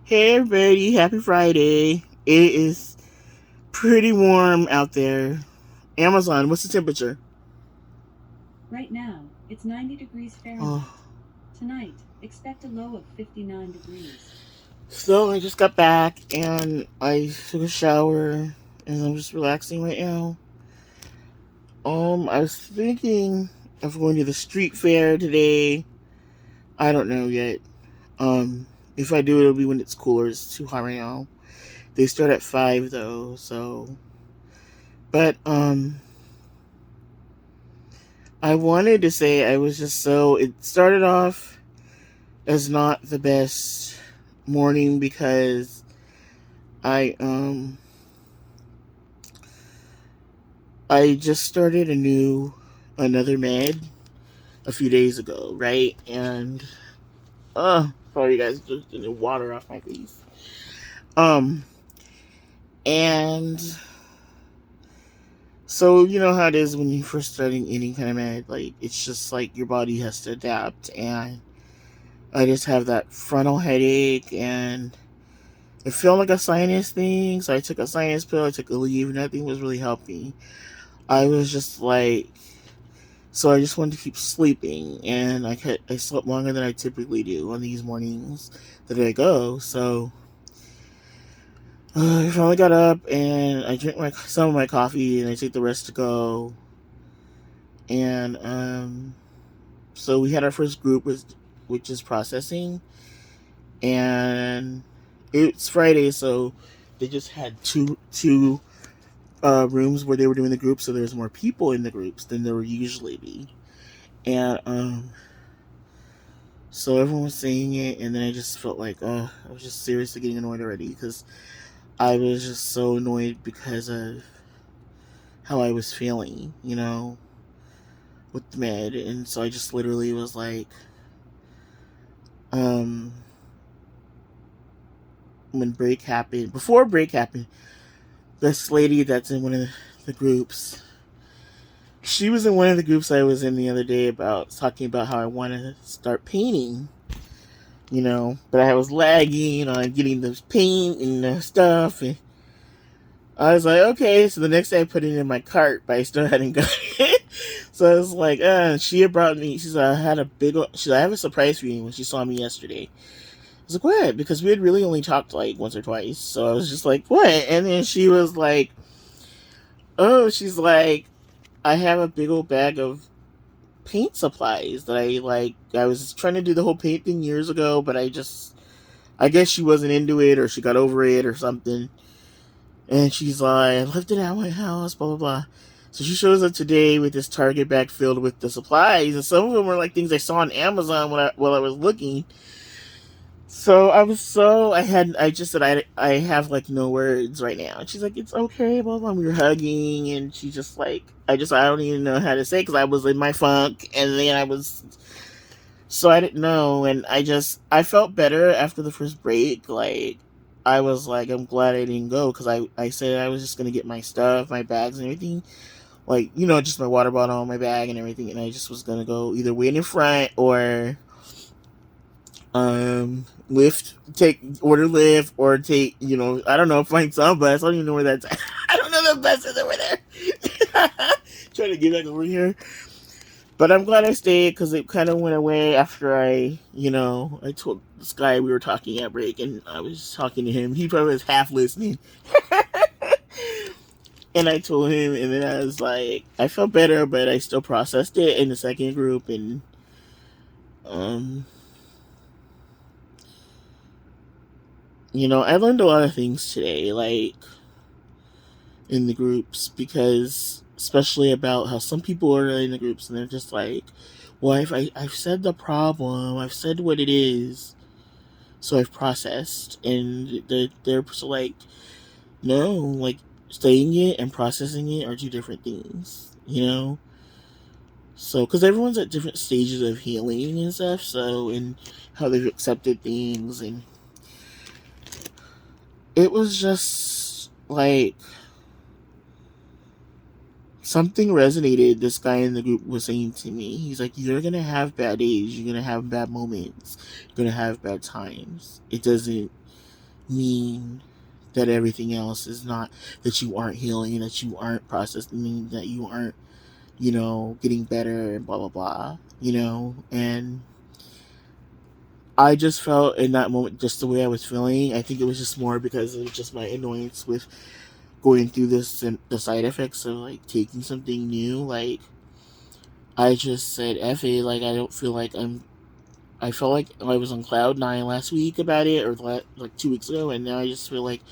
Hey everybody, happy Friday. It is pretty warm out there. Amazon, what's the temperature? Right now, it's 90 degrees Oh, Fahrenheit. Tonight, expect a low of 59 degrees. so I just got back and I took a shower and I'm just relaxing right now. I was thinking of going to the street fair today. I don't know yet. Um, if I do, it'll be when it's cooler. It's too hot right now. They start at 5 though, so. But, I wanted to say I was just so. It started off as not the best morning because I I just started another med a few days ago, right? And sorry guys, just getting water off my face. Um and so you know how it is when you first starting any kind of med, like it's just like your body has to adapt, and I just have that frontal headache and it felt like a sinus thing, so I took a sinus pill, I took a leave, nothing was really helping. I was just like, so I just wanted to keep sleeping, and I slept longer than I typically do on these mornings that I go. So I finally got up and I drank some of my coffee, and I take the rest to go. And so we had our first group, which is processing, and it's Friday, so they just had two rooms where they were doing the groups, so there's more people in the groups than there would usually be. And so everyone was saying it, and then I just felt like, I was just seriously getting annoyed already because I was just so annoyed because of how I was feeling, with the med. And so I just literally was like, um, when break happened, before break happened, this lady that's in one of the groups, she was in one of the groups I was in the other day about talking about how I want to start painting, but I was lagging on getting the paint and the stuff, and I was like, okay. So the next day I put it in my cart, but I still hadn't got it. So I was like, she had brought me. She said I had a big. She said I have a surprise for you when she saw me yesterday. I was like, what? Because we had really only talked like once or twice. So I was just like, what? And then she was like, oh, she's like, I have a big old bag of paint supplies that I like. I was trying to do the whole paint thing years ago, but I guess she wasn't into it, or she got over it or something. And she's like, I left it at my house, blah, blah, blah. So she shows up today with this Target bag filled with the supplies. And some of them were like things I saw on Amazon while I was looking. So I just said, I have like no words right now. And she's like, it's okay, blah, blah. We were hugging. And she just like, I don't even know how to say because I was in my funk. And then so I didn't know. And I felt better after the first break. Like, I was like, I'm glad I didn't go because I said I was just going to get my stuff, my bags and everything. Like, just my water bottle, my bag and everything. And I just was going to go either wait in front or order Lyft or take, I don't know, find some bus. I don't even know where that's at. I don't know the buses over there. Trying to get back over here. But I'm glad I stayed because it kind of went away after I told this guy we were talking at break, and I was talking to him. He probably was half listening. And I told him, and then I was like, I felt better, but I still processed it in the second group. And, um, I learned a lot of things today, like in the groups, because especially about how some people are in the groups and they're just like, well, I've said the problem, I've said what it is, so I've processed, and they're so like, no, like saying it and processing it are two different things. So because everyone's at different stages of healing and stuff, so and how they've accepted things, and it was just like something resonated. This guy in the group was saying to me, he's like, you're gonna have bad days, you're gonna have bad moments, you're gonna have bad times. It doesn't mean that everything else is not, that you aren't healing, that you aren't processing, that you aren't, getting better and blah blah blah, and I just felt in that moment just the way I was feeling. I think it was just more because of just my annoyance with going through this and the side effects of like taking something new. Like I just said, "F it." Like I don't feel like I felt like I was on cloud nine last week about it, or like 2 weeks ago, and now I just feel like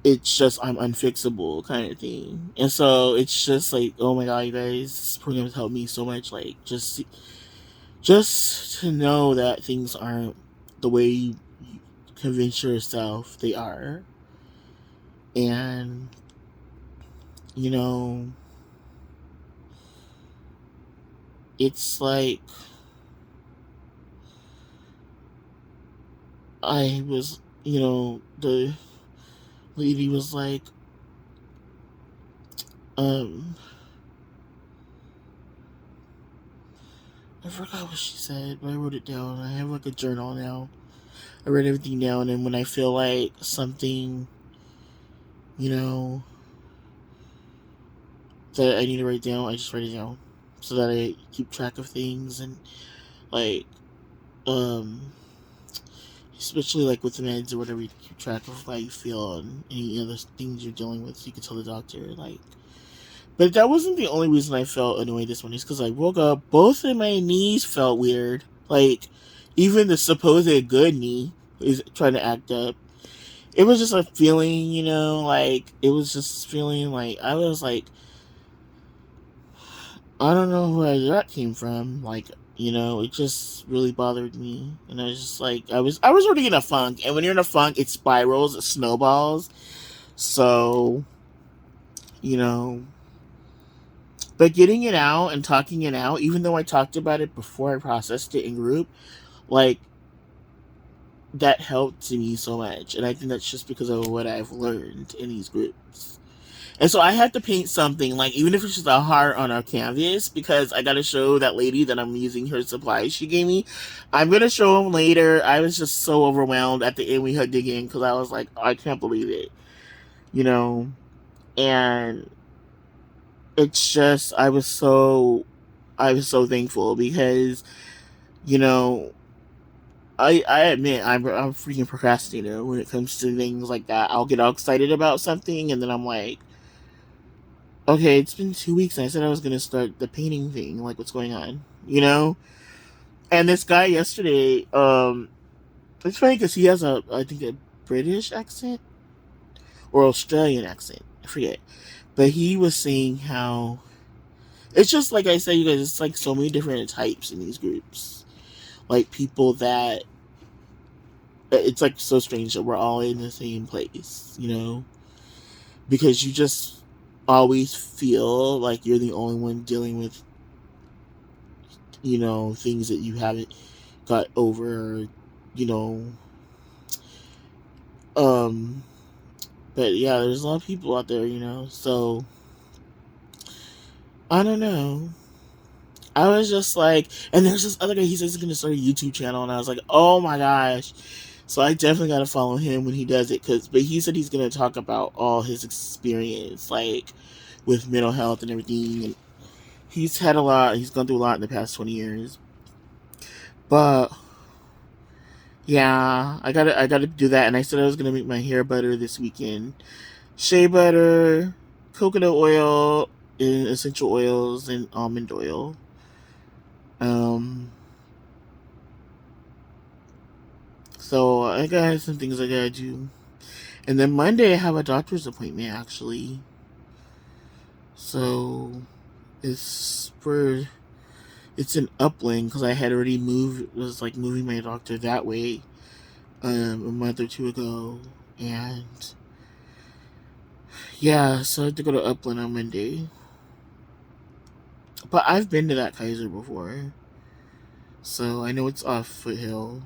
it's just I'm unfixable kind of thing. And so it's just like, oh my god, you guys, this program has helped me so much. Like just to know that things aren't the way you convince yourself they are, and you know, it's like I was, the lady was like, um, I forgot what she said, but I wrote it down. I have like a journal now. I write everything down, and when I feel like something, you know, that I need to write down, I just write it down so that I keep track of things and like, um, especially like with the meds or whatever, you keep track of how you feel and any other things you're dealing with, so you can tell the doctor like. But that wasn't the only reason I felt annoyed this morning. Is because I woke up, both of my knees felt weird. Like, even the supposed good knee is trying to act up. It was just a feeling, like, it was just feeling like, I was like, I don't know where that came from. Like, it just really bothered me. And I was just like, I was already in a funk. And when you're in a funk, it spirals, it snowballs. So, you know, but getting it out and talking it out, even though I talked about it before I processed it in group, like, that helped me so much. And I think that's just because of what I've learned in these groups. And so I had to paint something, like, even if it's just a heart on a canvas, because I got to show that lady that I'm using her supplies she gave me. I'm going to show them later. I was just so overwhelmed at the end we hugged again because I was like, oh, I can't believe it, you know? And it's just, I was so thankful because, you know, I admit I'm a freaking procrastinator when it comes to things like that. I'll get all excited about something and then I'm like, okay, it's been 2 weeks and I said I was gonna start the painting thing. Like, what's going on? And this guy yesterday, it's funny because he has I think a British accent or Australian accent. I forget, but he was saying how it's just like I said, you guys. It's like so many different types in these groups. Like people that it's like so strange that we're all in the same place, because you just always feel like you're the only one dealing with, things that you haven't got over, you know. Um, but yeah, there's a lot of people out there, so I don't know. I was just like, and there's this other guy, he says he's gonna start a YouTube channel, and I was like, oh my gosh. So I definitely gotta follow him when he does it, but he said he's gonna talk about all his experience, like, with mental health and everything, and he's gone through a lot in the past 20 years. But yeah, I gotta do that, and I said I was gonna make my hair butter this weekend. Shea butter, coconut oil, and essential oils, and almond oil. Um, so I got some things I gotta do, and then Monday I have a doctor's appointment actually. So it's for it's in Upland because I had already was like moving my doctor that way, a month or two ago, and yeah, so I have to go to Upland on Monday. But I've been to that Kaiser before, so I know it's off Foothill.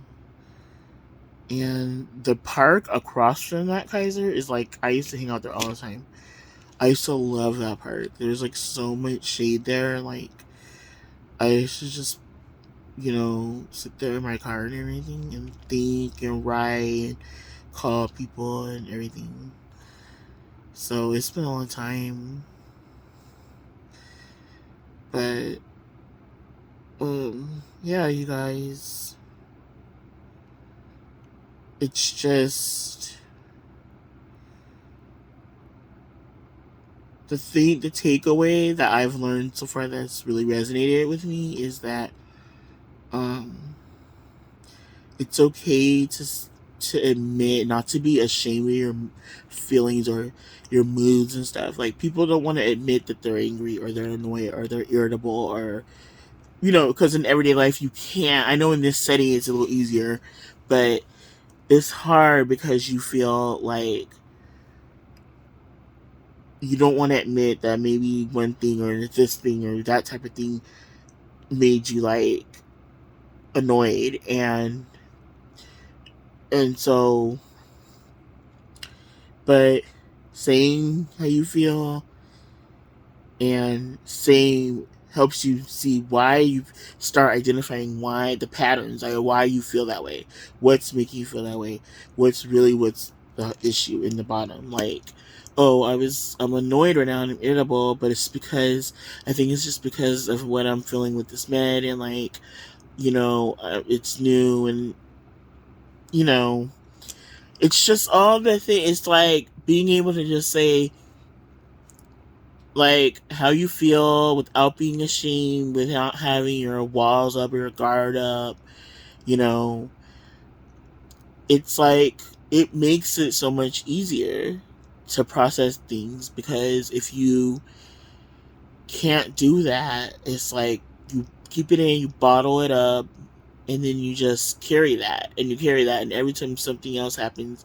And the park across from that Kaiser is like, I used to hang out there all the time. I used to love that park. There's like so much shade there. Like, I used to just sit there in my car and everything and think and write and call people and everything. So it's been a long time. But yeah, you guys. It's just the takeaway that I've learned so far that's really resonated with me is that um it's okay to admit, not to be ashamed of your feelings or your moods and stuff. Like, people don't want to admit that they're angry or they're annoyed or they're irritable, or because in everyday life you can't. I know in this setting it's a little easier, but it's hard because you feel like you don't want to admit that maybe one thing or this thing or that type of thing made you like annoyed, and so, but saying how you feel and saying helps you see why, you start identifying why, the patterns, like why you feel that way, what's making you feel that way, what's the issue in the bottom. Like, oh, I'm annoyed right now and I'm irritable, but I think it's just because of what I'm feeling with this med, and like, it's new, and you know it's just all the thing. It's like being able to just say like how you feel without being ashamed, without having your walls up, your guard up. You know, it's like it makes it so much easier to process things, because if you can't do that, it's like you keep it in, you bottle it up, and then you just carry that, and you carry that, and every time something else happens,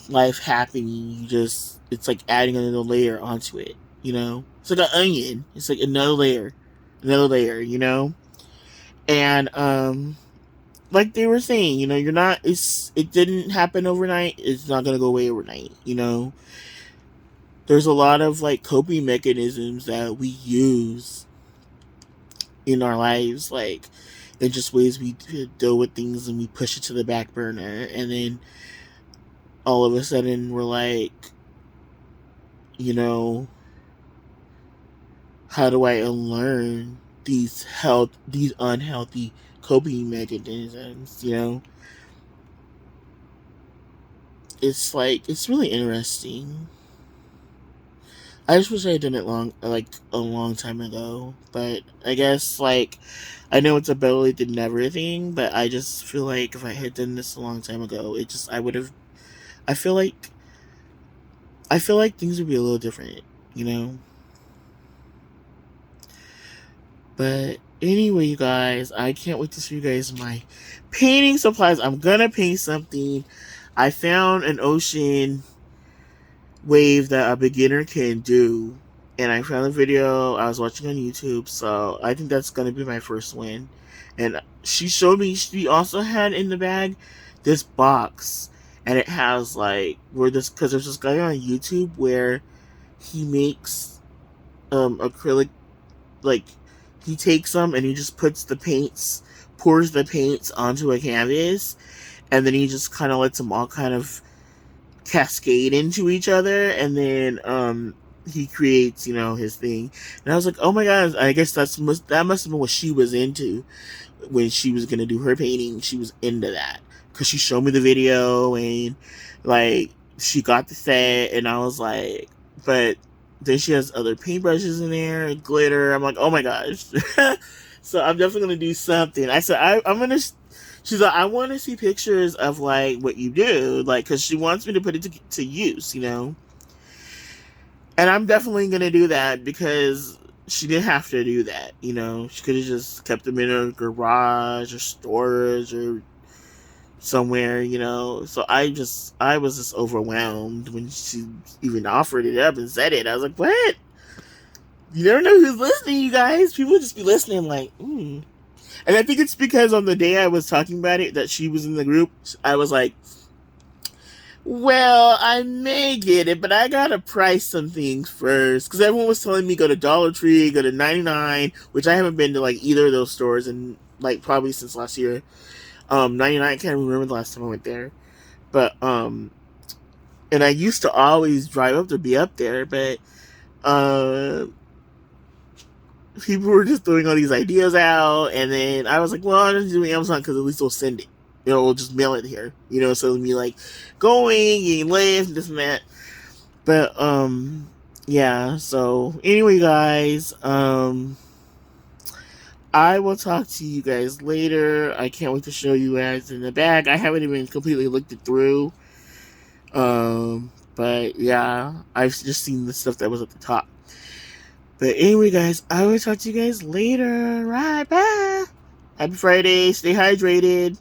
life happening, it's like adding another layer onto it. It's like an onion. It's like another layer. And like they were saying, you're not. It didn't happen overnight. It's not gonna go away overnight. There's a lot of like coping mechanisms that we use in our lives, like in just ways we deal with things, and we push it to the back burner, and then all of a sudden we're like, you know, how do I unlearn these unhealthy coping mechanisms? It's like it's really interesting. I just wish I had done it a long time ago. But I guess like I know it's a better late than never thing. But I just feel like if I had done this a long time ago, I would have. I feel like things would be a little different. You know. But anyway, you guys, I can't wait to show you guys my painting supplies. I'm gonna paint something. I found an ocean wave that a beginner can do, and I found a video I was watching on YouTube, so I think that's gonna be my first win. And she showed me, she also had in the bag this box, and it has like because there's this guy on YouTube where he makes acrylic, like he takes them and he just pours the paints onto a canvas, and then he just kind of lets them all kind of cascade into each other, and then he creates his thing. And I was like, oh my god, I guess that must have been what she was into when she was gonna do her painting. She was into that because she showed me the video, and like she got the set, and I was like, but then she has other paintbrushes in there, glitter. I'm like, oh my gosh. So I'm definitely gonna do something. I said I'm gonna. She's like, I want to see pictures of like what you do, like, because she wants me to put it to use, And I'm definitely gonna do that because she didn't have to do that, She could have just kept them in her garage or storage or somewhere, So I was just overwhelmed when she even offered it up and said it. I was like, what? You never know who's listening, you guys. People just be listening, like, And I think it's because on the day I was talking about it, that she was in the group, I was like, well, I may get it, but I gotta price some things first. Because everyone was telling me go to Dollar Tree, go to 99, which I haven't been to like either of those stores in like probably since last year. 99, I can't remember the last time I went there, but and I used to always drive up to be up there, but uh, people were just throwing all these ideas out, and then I was like, well, I'm just doing Amazon because at least they'll send it. We'll just mail it here. So it'll be like going, getting left, this and that. But yeah. So anyway, guys, I will talk to you guys later. I can't wait to show you guys in the bag. I haven't even completely looked it through. But yeah, I've just seen the stuff that was at the top. But anyway, guys, I will talk to you guys later. Right, bye. Happy Friday. Stay hydrated.